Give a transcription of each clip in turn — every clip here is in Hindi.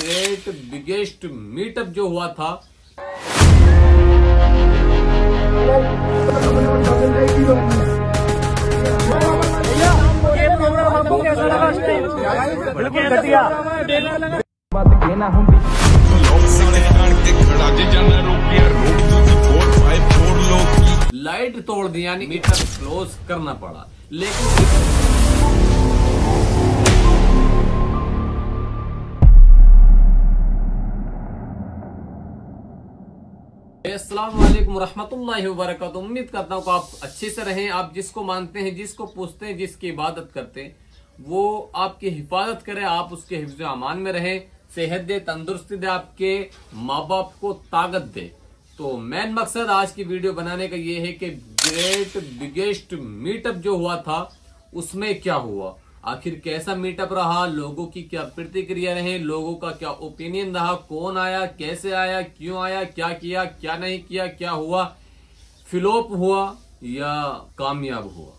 ग्रेट बिगेस्ट मीटअप जो हुआ था, लाइट तोड़ दी, यानी मीटर क्लोज करना पड़ा। लेकिन अस्सलाम वालेकुम रहमतुल्लाहि व बरकातुहू। उम्मीद करता हूँ कि आप अच्छे से रहें। आप जिसको मानते हैं, जिसको पूछते हैं, जिसकी इबादत करते हैं, वो आपकी हिफाजत करे, आप उसके हिफ्ज़ अमान में रहें, सेहत दे, तंदुरुस्ती दे, आपके माँ बाप को ताकत दे। तो मेन मकसद आज की वीडियो बनाने का ये है कि ग्रेट बिगेस्ट मीटअप जो हुआ था उसमें क्या हुआ, आखिर कैसा मीटअप रहा, लोगों की क्या प्रतिक्रिया रहे, लोगों का क्या ओपिनियन रहा, कौन आया, कैसे आया, क्यों आया, क्या किया, क्या नहीं किया, क्या हुआ, फ्लॉप हुआ या कामयाब हुआ,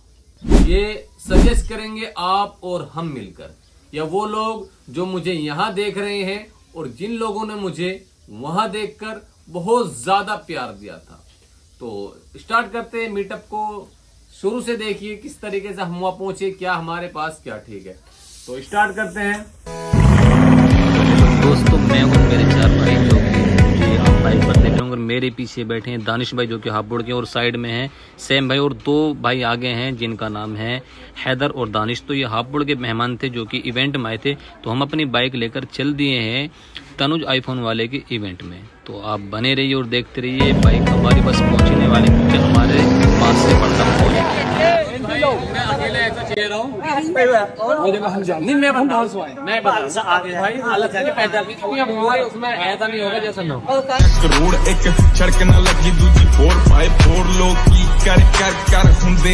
ये सजेस्ट करेंगे आप और हम मिलकर, या वो लोग जो मुझे यहाँ देख रहे हैं और जिन लोगों ने मुझे वहां देखकर बहुत ज्यादा प्यार दिया था। तो स्टार्ट करते हैं मीटअप को। शुरू से देखिए किस तरीके से हम वहां पहुंचे, क्या हमारे पास क्या ठीक है। तो स्टार्ट करते हैं। दोस्तों, मैं और मेरे चार भाई जो कि आप बाइक पर देख रहे होंगे, मेरे पीछे बैठे हैं दानिश भाई जो कि हापुड़ के, और साइड में हैं सैम भाई, और दो भाई आगे हैं जिनका नाम है हैदर और दानिश। तो ये हापुड़ के मेहमान थे जो कि इवेंट में आए थे। तो हम अपनी बाइक लेकर चल दिए हैं तनुज आईफोन वाले के इवेंट में। तो आप बने रहिए और देखते रहिए। बाइक हमारी बस पहुंचने वाली, क्योंकि हमारे पास से पड़ता रोड एक सड़क न लगी दूजी 4x4 लोग की कर हुंदे।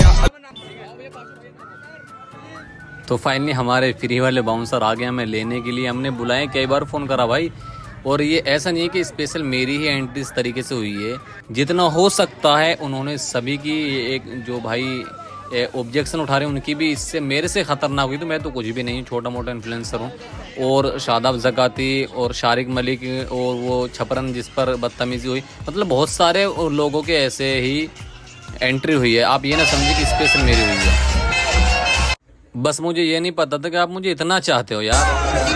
तो फाइनली हमारे फ्री वाले बाउंसर आ गए हमें लेने के लिए। हमने बुलाए, कई बार फोन करा भाई, और ये ऐसा नहीं है कि स्पेशल मेरी ही एंट्री इस तरीके से हुई है। जितना हो सकता है उन्होंने सभी की, एक जो भाई ऑब्जेक्शन उठा रहे हैं उनकी भी इससे मेरे से खतरनाक हुई। तो मैं तो कुछ भी नहीं, छोटा मोटा इन्फ्लुएंसर हूँ। और शादाब ज़काती और शारिक मलिक और वो छपरन जिस पर बदतमीजी हुई, मतलब बहुत सारे लोगों के ऐसे ही एंट्री हुई है। आप ये ना समझिए कि स्पेशल मेरी हुई है। बस मुझे ये नहीं पता था कि आप मुझे इतना चाहते हो यार।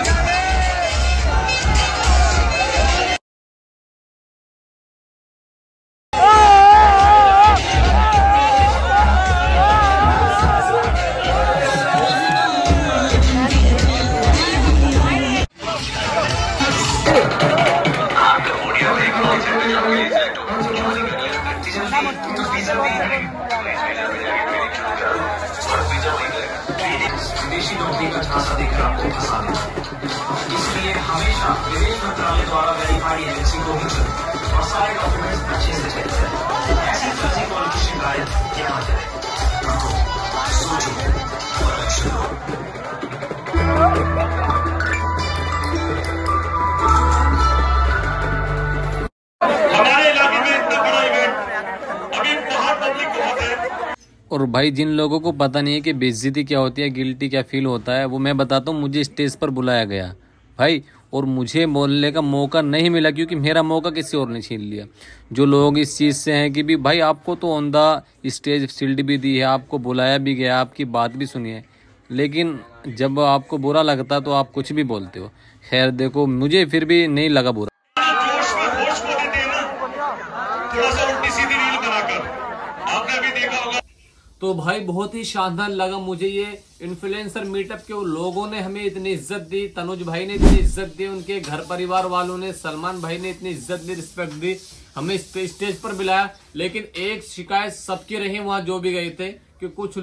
विदेशी नौकरी का झांसा देकर आपको फंसा देता है, इसलिए हमेशा विदेश मंत्रालय द्वारा वेरीफाइड एजेंसी को ही चुनें और सारे डॉक्यूमेंट्स अच्छे से चेक करें। ऐसी फर्जी कॉल की शिकायत यहाँ जाए। सोचो और एक्शन लो। हमारे इलाके में इतना बड़ा इवेंट, अभी बाहर पब्लिक बहुत है। और भाई जिन लोगों को पता नहीं है कि बेइज्जती क्या होती है, गिल्टी क्या फील होता है, वो मैं बताता हूँ। मुझे स्टेज पर बुलाया गया भाई, और मुझे बोलने का मौका नहीं मिला, क्योंकि मेरा मौका किसी और ने छीन लिया। जो लोग इस चीज़ से हैं कि भी भाई आपको तो ऑन द स्टेज शील्ड भी दी है, आपको बुलाया भी गया, आपकी बात भी सुनी है, लेकिन जब आपको बुरा लगता तो आप कुछ भी बोलते हो। खैर देखो, मुझे फिर भी नहीं लगा बुरा। तो भाई बहुत ही शानदार लगा मुझे ये इन्फ्लुएंसर मीटअप के। लोगों ने हमें इतनी इज्जत दी, तनुज भाई ने इतनी इज्जत दी, उनके घर परिवार वालों ने, सलमान भाई ने इतनी इज्जत दी, रिस्पेक्ट दी, हमें स्टेज पर बुलाया। लेकिन एक शिकायत सबकी रही वहां जो भी गए थे, कि कुछ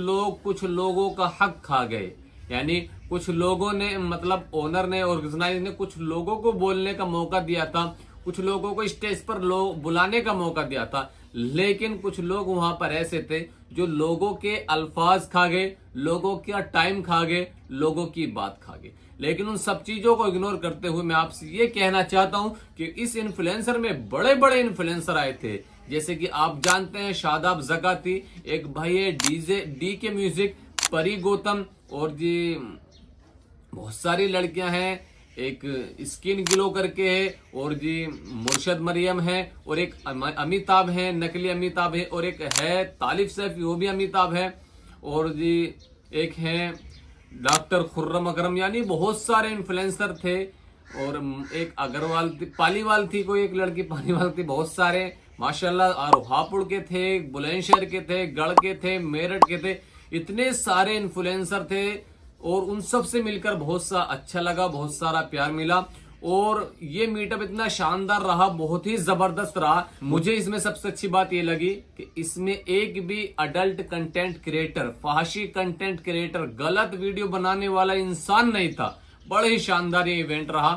लोगों का हक खा गए। यानी कुछ लोगों ने, मतलब ओनर ने, ऑर्गेनाइजर ने कुछ लोगों को बोलने का मौका दिया था, कुछ लोगों को स्टेज पर बुलाने का मौका दिया था, लेकिन कुछ लोग वहां पर ऐसे थे जो लोगों के अल्फाज खा गए, लोगों का टाइम खा गए, लोगों की बात खा गए। लेकिन उन सब चीजों को इग्नोर करते हुए मैं आपसे ये कहना चाहता हूं कि इस इन्फ्लुएंसर में बड़े बड़े इन्फ्लुएंसर आए थे, जैसे कि आप जानते हैं शादाब ज़काती, एक भाई है डी के म्यूजिक, परी गौतम, और जी बहुत सारी लड़कियां हैं, एक स्किन ग्लो करके है, और जी मुर्शद मरियम है, और एक अमिताभ है, नकली अमिताभ है, और एक है तालिब सैफ, वो भी अमिताभ है, और जी एक है डॉक्टर खुर्रम अकरम, यानी बहुत सारे इन्फ्लुएंसर थे। और एक अग्रवाल थी, पालीवाल थी, कोई एक लड़की पालीवाल थी, बहुत सारे माशाल्लाह। और हापुड़ के थे, बुलंदशहर के थे, गढ़ के थे, मेरठ के थे, इतने सारे इन्फ्लुएंसर थे। और उन सब से मिलकर बहुत सा अच्छा लगा, बहुत सारा प्यार मिला। और ये मीटअप इतना शानदार रहा, बहुत ही जबरदस्त रहा। मुझे इसमें सबसे अच्छी बात ये लगी कि इसमें एक भी अडल्ट कंटेंट क्रिएटर, फहाशी कंटेंट क्रिएटर, गलत वीडियो बनाने वाला इंसान नहीं था। बड़े ही शानदार ये इवेंट रहा।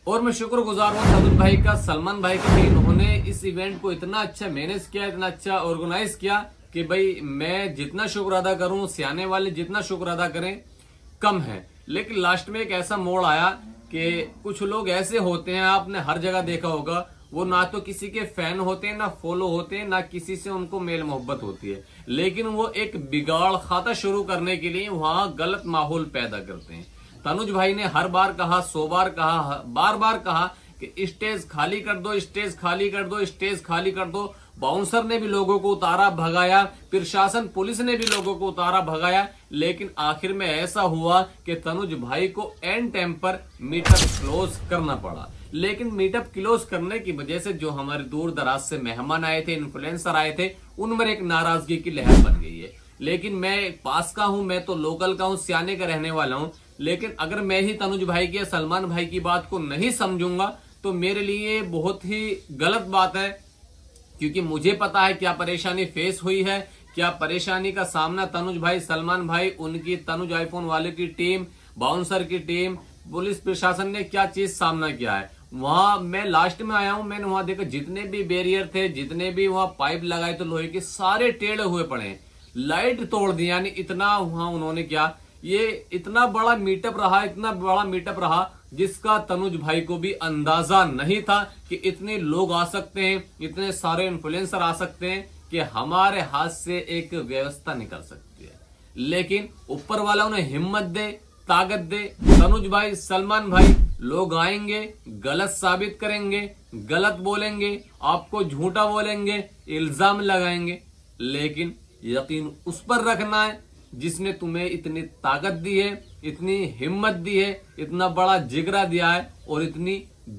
और मैं शुक्रगुजार हूँ तनुज भाई का, सलमान भाई का, भी इन्होंने इस इवेंट को इतना अच्छा मैनेज किया, इतना अच्छा ऑर्गेनाइज किया कि भाई मैं जितना शुक्र अदा करूं, सियाने वाले जितना शुक्र अदा करें कम है। लेकिन लास्ट में एक ऐसा मोड़ आया कि कुछ लोग ऐसे होते हैं, आपने हर जगह देखा होगा, वो ना तो किसी के फैन होते हैं, ना फॉलो होते हैं, ना किसी से उनको मेल मोहब्बत होती है, लेकिन वो एक बिगाड़ खाता शुरू करने के लिए वहां गलत माहौल पैदा करते हैं। तनुज भाई ने हर बार कहा, 100 बार कहा, बार बार कहा कि स्टेज खाली कर दो, स्टेज खाली कर दो, स्टेज खाली कर दो। बाउंसर ने भी लोगों को उतारा, भगाया, प्रशासन पुलिस ने भी लोगों को उतारा, भगाया। लेकिन आखिर में ऐसा हुआ कि तनुज भाई को एंड टाइम पर मीटअप क्लोज करना पड़ा। लेकिन मीटअप क्लोज करने की वजह से जो हमारे दूर दराज से मेहमान आए थे, इन्फ्लुएंसर आए थे, उनमें एक नाराजगी की लहर बन गई है। लेकिन मैं पास का हूं, मैं तो लोकल का हूं, सियाने का रहने वाला हूं। लेकिन अगर मैं ही तनुज भाई की या सलमान भाई की बात को नहीं समझूंगा तो मेरे लिए बहुत ही गलत बात है, क्योंकि मुझे पता है क्या परेशानी फेस हुई है, क्या परेशानी का सामना तनुज भाई, सलमान भाई, उनकी तनुज आईफोन वाले की टीम, बाउंसर की टीम, पुलिस प्रशासन ने क्या चीज सामना किया है। वहां मैं लास्ट में आया हूं, मैंने वहां देखा जितने भी बैरियर थे, जितने भी वहां पाइप लगाए थे लोहे के, सारे टेढ़े हुए पड़े, लाइट तोड़ दी। यानी इतना वहां उन्होंने क्या, ये इतना बड़ा मीटअप रहा, इतना बड़ा मीटअप रहा जिसका तनुज भाई को भी अंदाजा नहीं था कि इतने लोग आ सकते हैं, इतने सारे इन्फ्लुएंसर आ सकते हैं कि हमारे हाथ से एक व्यवस्था निकल सकती है। लेकिन ऊपर वाला उन्हें हिम्मत दे, ताकत दे। तनुज भाई, सलमान भाई, लोग आएंगे, गलत साबित करेंगे, गलत बोलेंगे, आपको झूठा बोलेंगे, इल्जाम लगाएंगे, लेकिन यकीन उस पर रखना है जिसने तुम्हें इतनी ताकत दी है, इतनी हिम्मत दी है, इतना बड़ा जिगरा दिया है और इतनी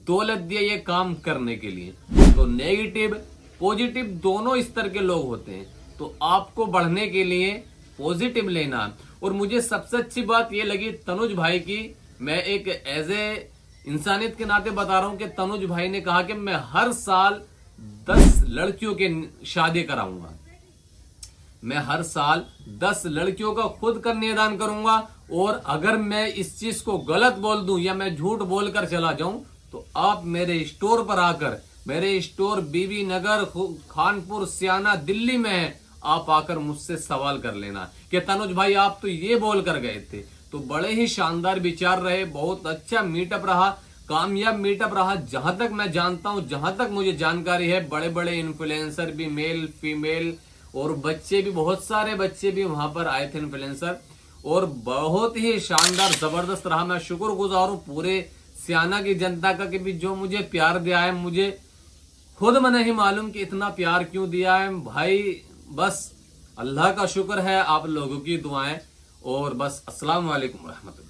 दौलत दी है ये काम करने के लिए। तो नेगेटिव पॉजिटिव दोनों स्तर के लोग होते हैं, तो आपको बढ़ने के लिए पॉजिटिव लेना। और मुझे सबसे अच्छी बात ये लगी तनुज भाई की, मैं एक एज ए इंसानियत के नाते बता रहा हूं कि तनुज भाई ने कहा कि मैं हर साल 10 लड़कियों के शादी कराऊंगा, मैं हर साल 10 लड़कियों का खुद कन्यादान करूंगा। और अगर मैं इस चीज को गलत बोल दूं या मैं झूठ बोलकर चला जाऊं तो आप मेरे स्टोर पर आकर, मेरे स्टोर बीबी नगर, खानपुर, सियाना, दिल्ली में है, आप आकर मुझसे सवाल कर लेना कि तनुज भाई आप तो ये बोल कर गए थे। तो बड़े ही शानदार विचार रहे, बहुत अच्छा मीटअप रहा, कामयाब मीटअप रहा। जहां तक मैं जानता हूं, जहां तक मुझे जानकारी है, बड़े बड़े इन्फ्लुएंसर भी, मेल फीमेल और बच्चे भी, बहुत सारे बच्चे भी वहां पर आए थे इन्फ्लुएंसर, और बहुत ही शानदार जबरदस्त रहा। मैं शुक्रगुजार हूं पूरे सियाना की जनता का कि भी जो मुझे प्यार दिया है, मुझे खुद में नहीं मालूम कि इतना प्यार क्यों दिया है भाई। बस अल्लाह का शुक्र है, आप लोगों की दुआएं, और बस अस्सलाम वालेकुम रहमतुल्लाह।